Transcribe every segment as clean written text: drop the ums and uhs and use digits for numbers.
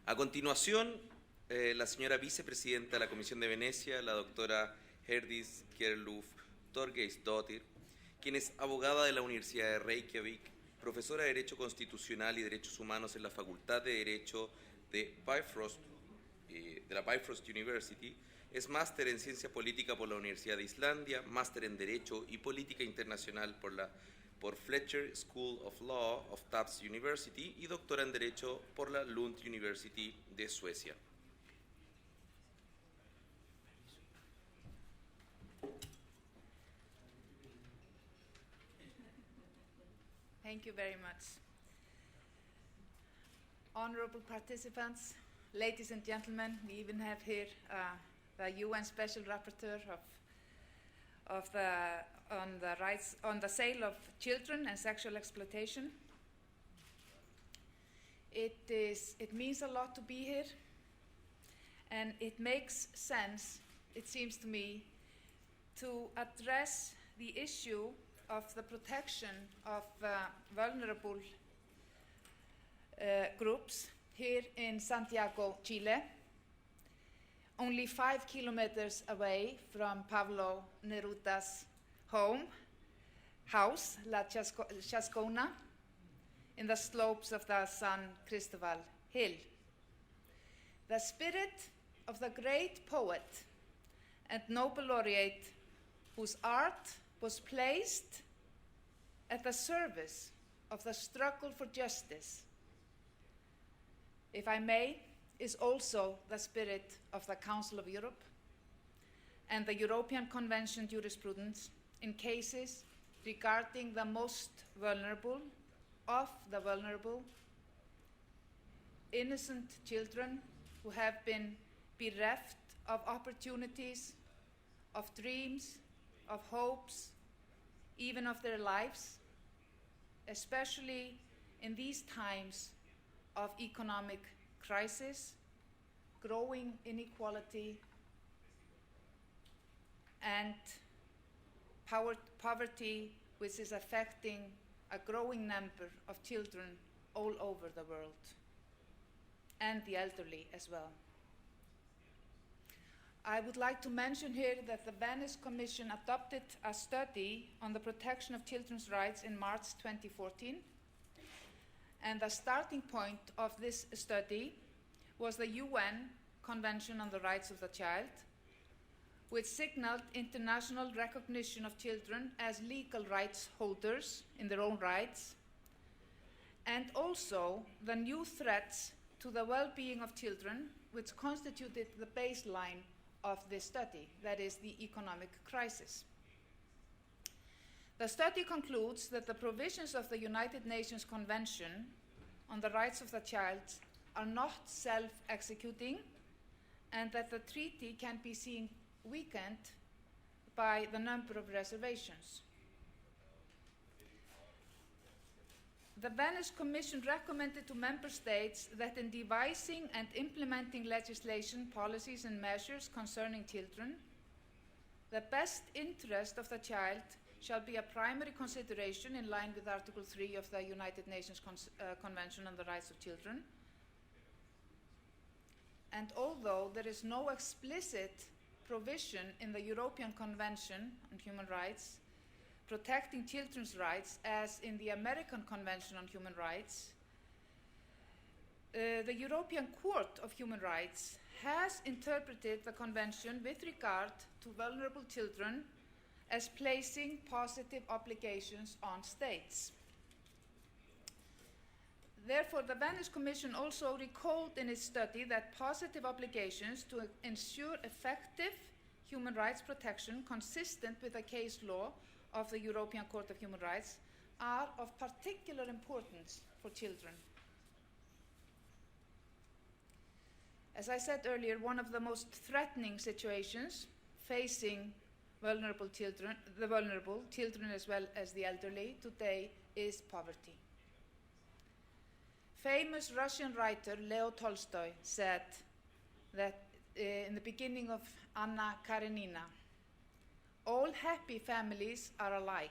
A continuación, la señora vicepresidenta de la Comisión de Venecia, la doctora Herdis Kjærulf Thorgeirsdóttir, quien es abogada de la Universidad de Reykjavik, profesora de Derecho Constitucional y Derechos Humanos en la Facultad de Derecho de la Bifrost University, es máster en Ciencia Política por la Universidad de Islandia, máster en Derecho y Política Internacional por Fletcher School of Law of Tufts University y doctora en Derecho por la Lund University de Suecia. Thank you very much. Honorable participants, ladies and gentlemen, we even have here the UN Special Rapporteur on the sale of children and sexual exploitation. It means a lot to be here, and it makes sense, it seems to me, to address the issue of the protection of vulnerable groups here in Santiago, Chile, only 5 kilometers away from Pablo Neruda's house, La Chascona, in the slopes of the San Cristobal Hill. The spirit of the great poet and Nobel laureate whose art was placed at the service of the struggle for justice, if I may, is also the spirit of the Council of Europe and the European Convention jurisprudence in cases regarding the most vulnerable of the vulnerable, innocent children who have been bereft of opportunities, of dreams, of hopes, even of their lives, especially in these times of economic crisis, growing inequality, and poverty, which is affecting a growing number of children all over the world, and the elderly as well. I would like to mention here that the Venice Commission adopted a study on the protection of children's rights in March 2014, and the starting point of this study was the UN Convention on the Rights of the Child, which signaled international recognition of children as legal rights holders in their own rights, and also the new threats to the well-being of children, which constituted the baseline of this study, that is the economic crisis. The study concludes that the provisions of the United Nations Convention on the Rights of the Child are not self-executing, and that the treaty can be seen weakened by the number of reservations. The Venice Commission recommended to member states that in devising and implementing legislation, policies and measures concerning children, the best interest of the child shall be a primary consideration in line with Article 3 of the United Nations Convention on the Rights of Children. And although there is no explicit provision in the European Convention on Human Rights protecting children's rights, as in the American Convention on Human Rights, the European Court of Human Rights has interpreted the Convention with regard to vulnerable children as placing positive obligations on states. Therefore, the Venice Commission also recalled in its study that positive obligations to ensure effective human rights protection consistent with the case law of the European Court of Human Rights are of particular importance for children. As I said earlier, one of the most threatening situations facing vulnerable children, children as well as the elderly today, is poverty. Famous Russian writer Leo Tolstoy said that in the beginning of Anna Karenina, all happy families are alike.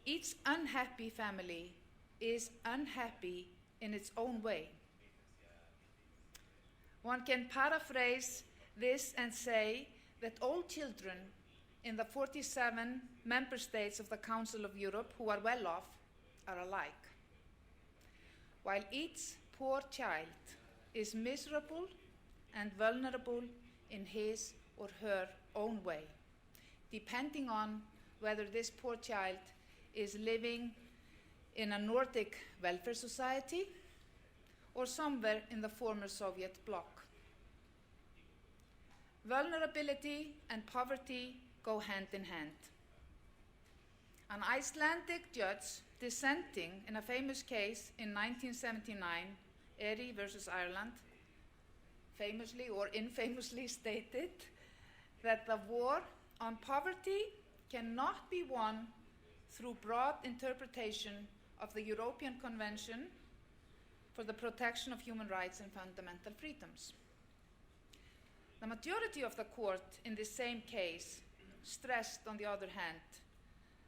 Each unhappy family is unhappy in its own way. One can paraphrase this and say that all children in the 47 member states of the Council of Europe who are well off are alike, while each poor child is miserable and vulnerable in his or her own way, depending on whether this poor child is living in a Nordic welfare society or somewhere in the former Soviet bloc. Vulnerability and poverty go hand in hand. An Icelandic judge dissenting in a famous case in 1979, Eri versus Ireland, famously or infamously stated that the war on poverty cannot be won through broad interpretation of the European Convention for the Protection of Human Rights and Fundamental Freedoms. The majority of the court in this same case stressed, on the other hand,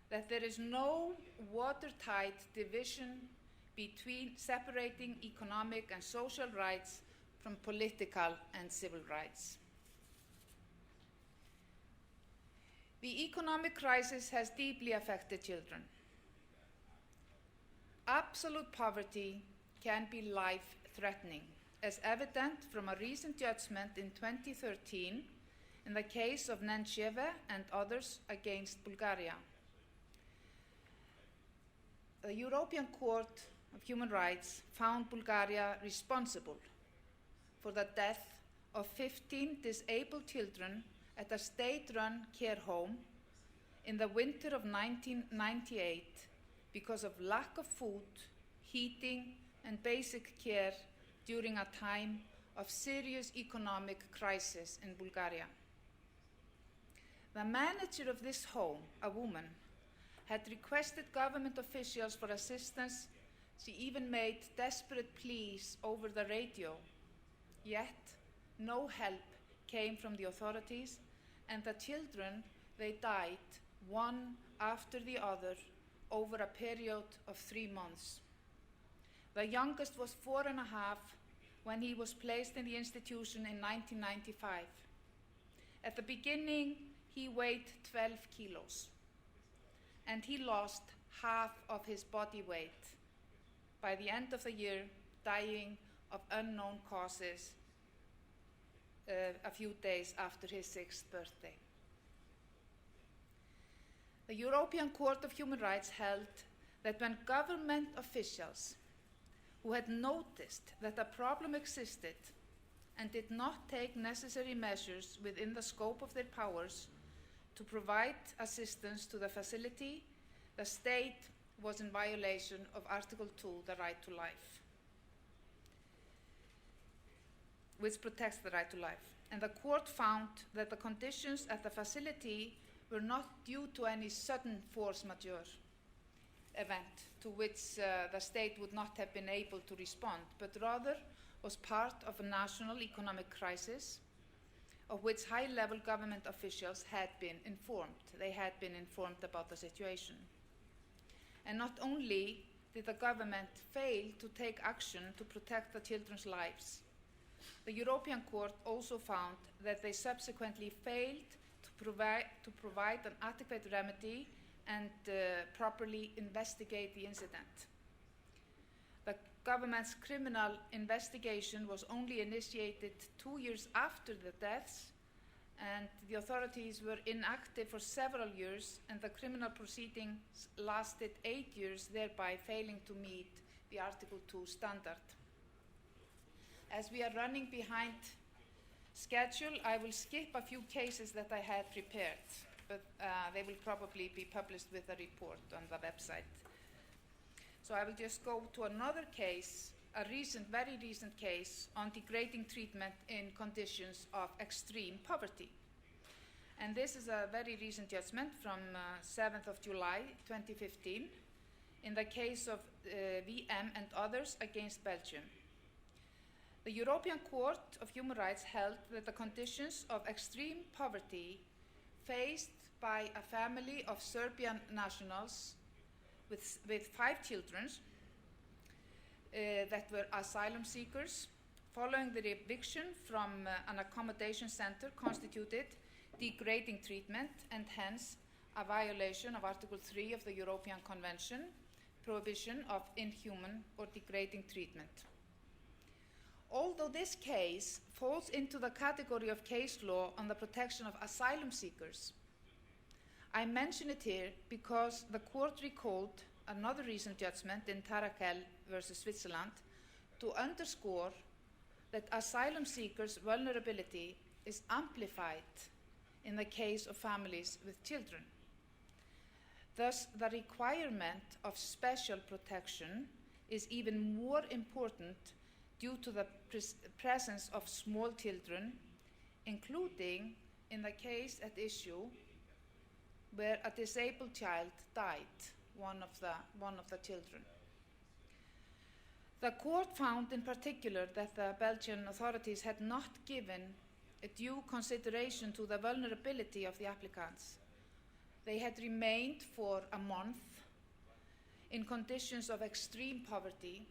that there is no watertight division between separating economic and social rights from political and civil rights. The economic crisis has deeply affected children. Absolute poverty can be life-threatening, as evident from a recent judgment in 2013 in the case of Nencheva and others against Bulgaria. The European Court of Human Rights found Bulgaria responsible for the death of 15 disabled children at a state-run care home in the winter of 1998 because of lack of food, heating, and basic care during a time of serious economic crisis in Bulgaria. The manager of this home, a woman, had requested government officials for assistance. She even made desperate pleas over the radio, yet no help came from the authorities, and the children, they died one after the other over a period of 3 months. The youngest was 4.5 when he was placed in the institution in 1995. At the beginning, he weighed 12 kilos, and he lost half of his body weight by the end of the year, dying of unknown causes a few days after his 6th birthday. The European Court of Human Rights held that when government officials who had noticed that a problem existed and did not take necessary measures within the scope of their powers to provide assistance to the facility, the state was in violation of Article 2, the right to life, which protects the right to life. And the court found that the conditions at the facility were not due to any sudden force majeure event to which the state would not have been able to respond, but rather was part of a national economic crisis of which high-level government officials had been informed. They had been informed about the situation. And not only did the government fail to take action to protect the children's lives, the European Court also found that they subsequently failed to provide an adequate remedy and properly investigate the incident. The government's criminal investigation was only initiated 2 years after the deaths, and the authorities were inactive for several years, and the criminal proceedings lasted 8 years, thereby failing to meet the Article 2 standard. As we are running behind schedule, I will skip a few cases that I had prepared, but they will probably be published with a report on the website. So I will just go to another case, a very recent case on degrading treatment in conditions of extreme poverty. And this is a very recent judgment from 7th of July 2015 in the case of VM and others against Belgium. The European Court of Human Rights held that the conditions of extreme poverty faced by a family of Serbian nationals with 5 children that were asylum seekers following the eviction from an accommodation center constituted degrading treatment and hence a violation of Article 3 of the European Convention, prohibition of inhuman or degrading treatment. Although this case falls into the category of case law on the protection of asylum seekers, I mention it here because the court recalled another recent judgment in Tarakel versus Switzerland to underscore that asylum seekers' vulnerability is amplified in the case of families with children. Thus, the requirement of special protection is even more important due to the presence of small children, including in the case at issue where a disabled child died, one of the children. The court found in particular that the Belgian authorities had not given a due consideration to the vulnerability of the applicants. They had remained for a month in conditions of extreme poverty.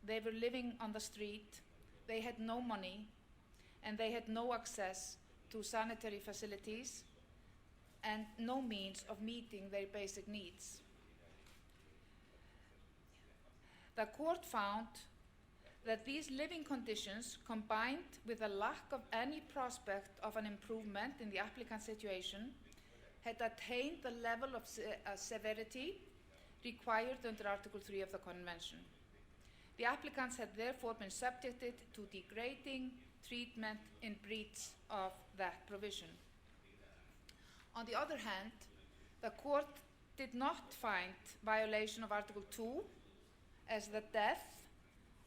They were living on the street, they had no money, and they had no access to sanitary facilities and no means of meeting their basic needs. The court found that these living conditions, combined with a lack of any prospect of an improvement in the applicant's situation, had attained the level of severity required under Article 3 of the Convention. The applicants had therefore been subjected to degrading treatment in breach of that provision. On the other hand, the court did not find violation of Article 2 as the death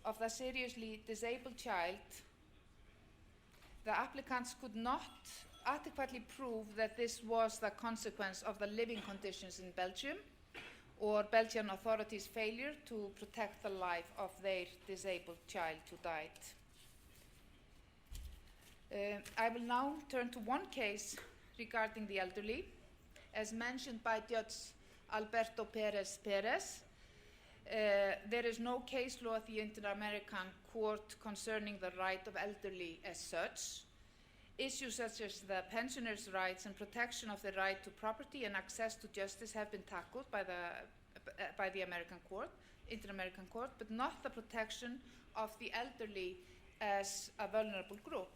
of the seriously disabled child. The applicants could not adequately prove that this was the consequence of the living conditions in Belgium or Belgian authorities' failure to protect the life of their disabled child who died. I will now turn to one case regarding the elderly. As mentioned by Judge Alberto Perez Perez, there is no case law at the Inter-American Court concerning the right of elderly as such. Issues such as the pensioners' rights and protection of the right to property and access to justice have been tackled by the Inter-American Court, but not the protection of the elderly as a vulnerable group.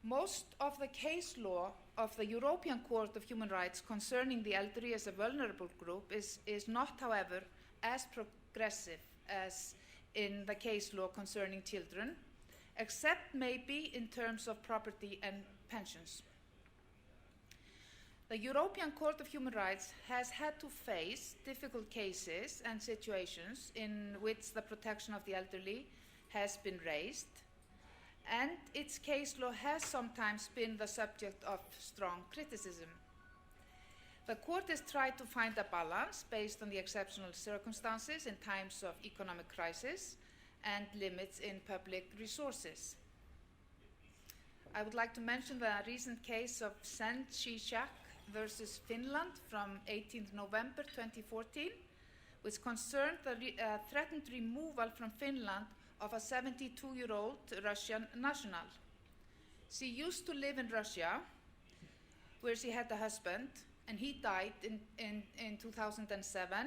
Most of the case law of the European Court of Human Rights concerning the elderly as a vulnerable group is not, however, as progressive as in the case law concerning children, except maybe in terms of property and pensions. The European Court of Human Rights has had to face difficult cases and situations in which the protection of the elderly has been raised, and its case law has sometimes been the subject of strong criticism. The court has tried to find a balance based on the exceptional circumstances in times of economic crisis and limits in public resources. I would like to mention the recent case of Sen-Shishak versus Finland from 18th November 2014, which concerned the threatened removal from Finland of a 72-year-old Russian national. She used to live in Russia, where she had a husband, and he died in 2007.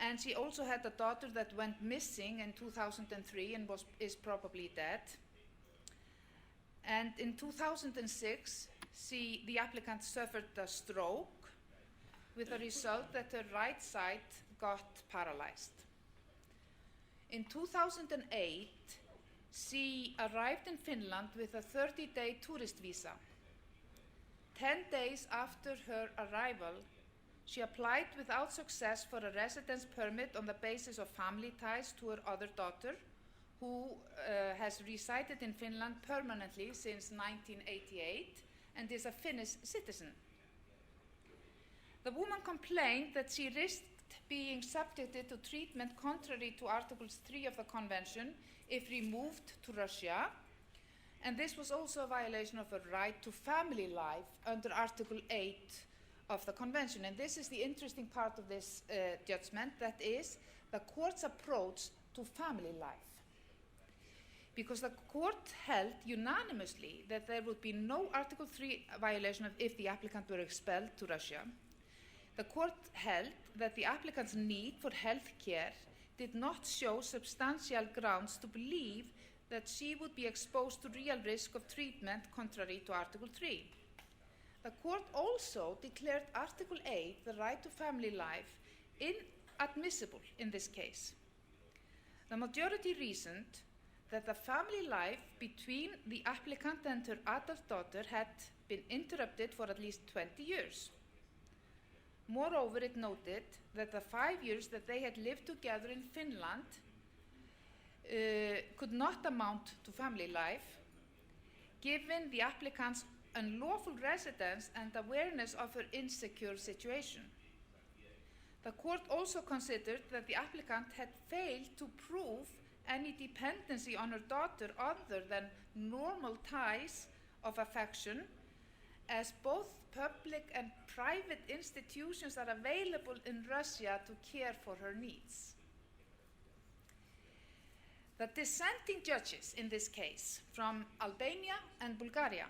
And she also had a daughter that went missing in 2003 and is probably dead. And in 2006, the applicant suffered a stroke, with the result that her right side got paralyzed. In 2008, she arrived in Finland with a 30-day tourist visa. 10 days after her arrival, she applied without success for a residence permit on the basis of family ties to her other daughter, who has resided in Finland permanently since 1988 and is a Finnish citizen. The woman complained that she risked being subjected to treatment contrary to Article 3 of the Convention if removed to Russia, and this was also a violation of her right to family life under Article 8 of the Convention. And this is the interesting part of this judgment, that is, the court's approach to family life. because the court held unanimously that there would be no Article 3 violation if the applicant were expelled to Russia. The court held that the applicant's need for health care did not show substantial grounds to believe that she would be exposed to real risk of treatment contrary to Article 3. The court also declared Article 8, the right to family life, inadmissible in this case. The majority reasoned that the family life between the applicant and her adult daughter had been interrupted for at least 20 years. Moreover, it noted that the 5 years that they had lived together in Finland could not amount to family life, given the applicant's unlawful residence and awareness of her insecure situation. The court also considered that the applicant had failed to prove any dependency on her daughter other than normal ties of affection, as both public and private institutions are available in Russia to care for her needs. The dissenting judges in this case, from Albania and Bulgaria,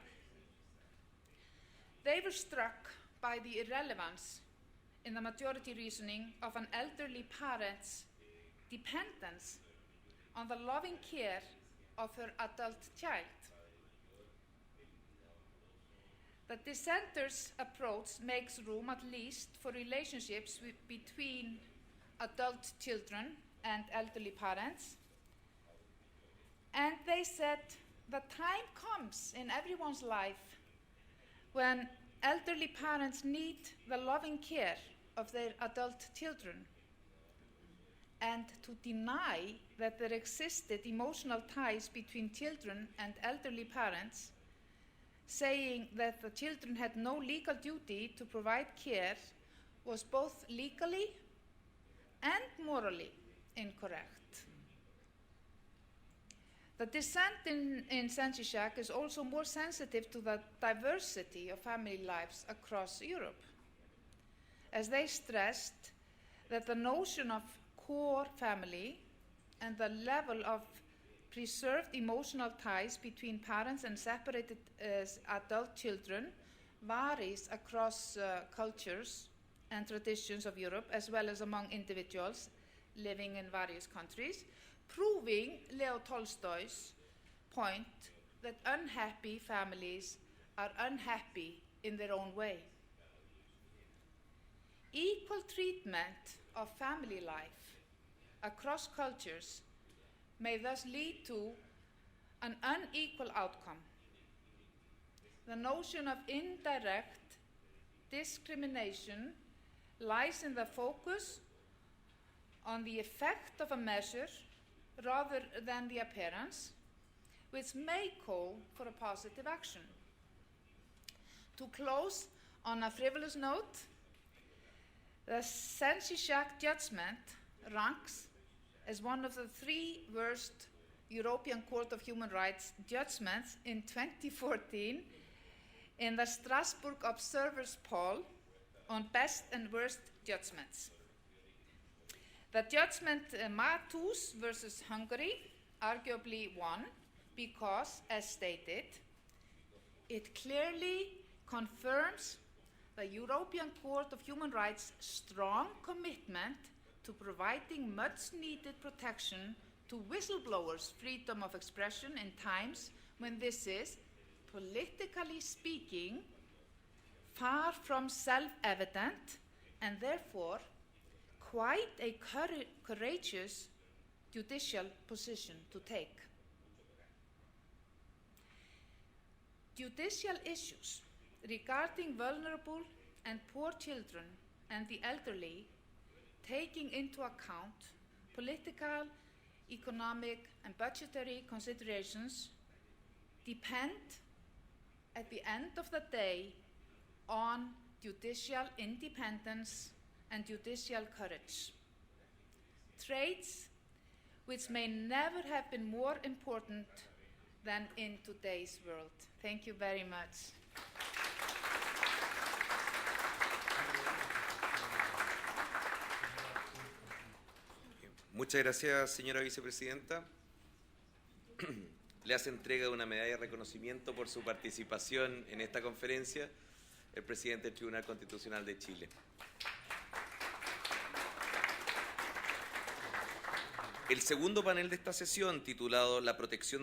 they were struck by the irrelevance in the majority reasoning of an elderly parent's dependence on the loving care of her adult child. The dissenters' approach makes room at least for relationships between adult children and elderly parents. And they said the time comes in everyone's life when elderly parents need the loving care of their adult children. And to deny that there existed emotional ties between children and elderly parents, saying that the children had no legal duty to provide care, was both legally and morally incorrect. The dissent in Senčíšek is also more sensitive to the diversity of family lives across Europe, as they stressed that the notion of core family and the level of preserved emotional ties between parents and separated adult children varies across cultures and traditions of Europe, as well as among individuals living in various countries, proving Leo Tolstoy's point that unhappy families are unhappy in their own way. Equal treatment of family life across cultures may thus lead to an unequal outcome. The notion of indirect discrimination lies in the focus on the effect of a measure rather than the appearance, which may call for a positive action. To close on a frivolous note, the Senčíšek judgment ranks as one of the 3 worst European Court of Human Rights judgments in 2014 in the Strasbourg Observer's poll on best and worst judgments. The judgment Matus versus Hungary arguably won because, as stated, it clearly confirms the European Court of Human Rights' strong commitment to providing much-needed protection to whistleblowers' freedom of expression in times when this is, politically speaking, far from self-evident and therefore quite a courageous judicial position to take. Judicial issues regarding vulnerable and poor children and the elderly, taking into account political, economic, and budgetary considerations, depend at the end of the day on judicial independence and judicial courage, traits which may never have been more important than in today's world. Thank you very much. Muchas gracias, señora vicepresidenta. le hace entrega de una medalla de reconocimiento por su participación en esta conferencia el presidente del Tribunal Constitucional de Chile. El segundo panel de esta sesión, titulado La protección